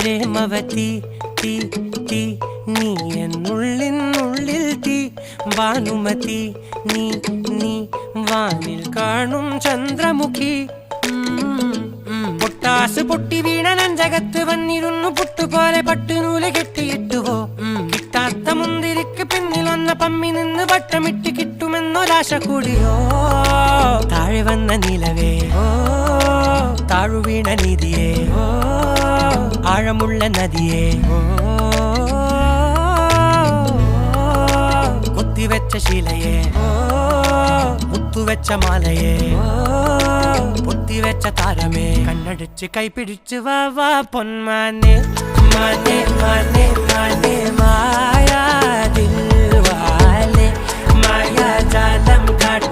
പ്രേമവതി തീ തീ നീ എന്നുള്ളിൽ തീ ഭാനുമതി നീ നീ വാനിൽ കാണും ചന്ദ്രമുഖി പൊട്ടാസ് പൊട്ടി വീണ നെഞ്ചകത്ത് വന്നിരുന്നു പുട്ടുപോലെ പട്ടുനൂല് കെട്ടിയിട്ടുവോ കിട്ടാത്ത മുന്തിരിക്ക് പിന്നിൽ വന്ന പമ്മി നിന്ന് വട്ടമിട്ട് കിട്ടുമെന്നൊരാശ കൂടിയോ താഴെ വന്ന നിലവേ താഴു വീണ നിധിയേ ആഴമുള്ള നദിയേ കൊത്തിവെച്ച ശിലയേ മുത്തുവെച്ച മാലയേ പൊത്തിവെച്ച താരമേ കണ്ണടിച്ച് കൈപിടിച്ച് വാ വാ പൊന്മാനെ മാനെ മാനെ മാനെ മായാ ദിൽവാലെ മായാ ജാലം കാട്ടി